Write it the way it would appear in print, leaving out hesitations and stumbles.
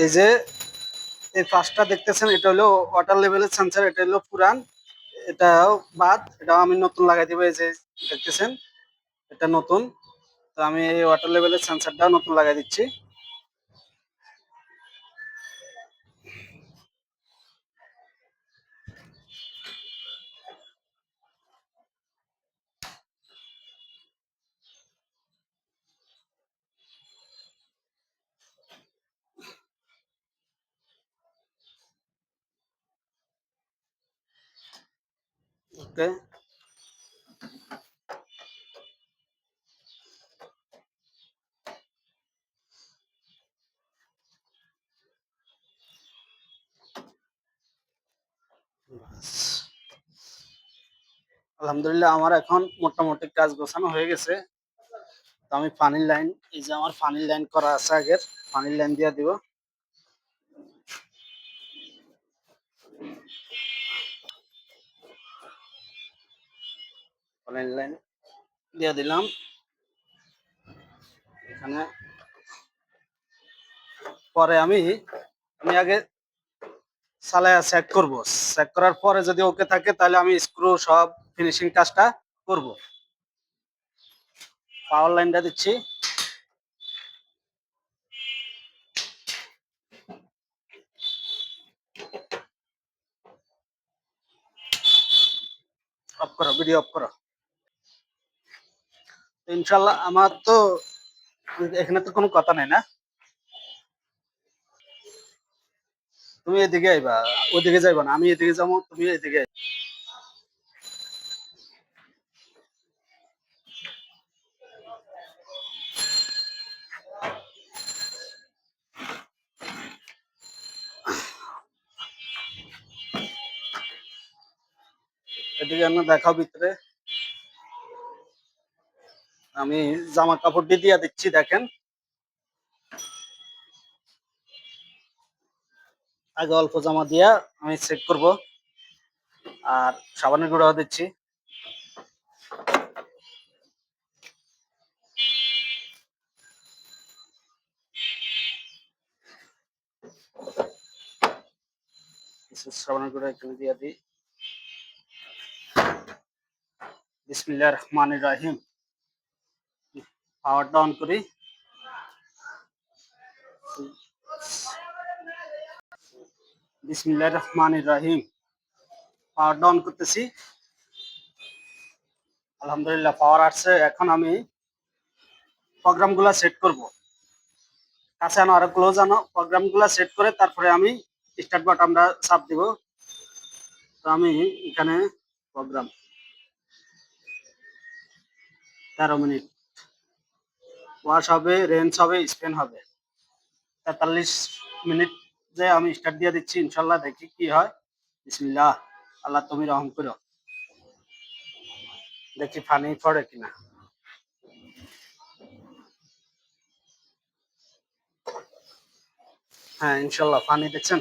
এই যে এই ফার্স্টটা দেখতেছেন, এটা হলো ওয়াটার লেভেলের সেন্সর, এটা হলো পুরান, এটাও বাদ, এটাও আমি নতুন লাগাই দিব। এই যে দেখতেছেন, এটা নতুন। তো আমি এই ওয়াটার লেভেলের সেন্সরটাও নতুন লাগাই দিচ্ছি। ওকে, আলহামদুলিল্লাহ আমার এখন মোটামুটি কাজ গোছানো হয়ে গেছে। তো আমি পানির লাইন, এই যে আমার পানির লাইন করা আছে আগের, পানির লাইন দিয়ে দিব। পানির লাইন দিয়ে দিলাম এখানে। পরে আমি আমি আগে চালায়া চেক করব, চেক করার পরে যদি ওকে থাকে তাহলে আমি স্ক্রু সব ফিনিশিং কাজটা করব। পাওয়ার লাইনটা দিচ্ছি। অফ করো, ভিডিও অফ করো। ইনশাল্লাহ আমার তো এখানে তো কোনো কথা নাই না। তুমি এদিকে আইবা, ওদিকে যাইবা না, আমি এদিকে যাবো, তুমি এদিকে আইবা। এদিকে আমরা দেখাও ভিতরে। আমি জামা কাপড় দিয়ে দিচ্ছি, দেখেন। আগে অল্প জামা দিয়া আমি চেক করব, আর সাবানের গুঁড়াও দিচ্ছি। কিছু সাবানের গুঁড়া এখানে দিয়ে দিই। বিসমিল্লাহির রহমানির রহিম। পাওয়ারটা অন করি। বিসমিল্লাহির রহমানির রহিম। পাওয়ারটা অন করতেছি। আলহামদুলিল্লাহ পাওয়ার আসছে। এখন আমি প্রোগ্রামগুলো সেট করব। কাছে আনো, আরো ক্লোজ আনো। প্রোগ্রামগুলো সেট করে তারপরে আমি স্টার্ট বাটনটা চাপ দিব। তো আমি এখানে প্রোগ্রাম 13 মিনিট ওয়াশ হবে, রেঞ্জ হবে, স্পেন হবে 43 মিনিট। যে আমি স্টার্ট দিয়ে দিচ্ছি, ইনশাল্লাহ দেখি কি হয়। বিসমিল্লাহ, আল্লাহ তুমি রহম করো। দেখি পানি পড়ে কিনা। হ্যাঁ ইনশাল্লাহ পানি দেখছেন।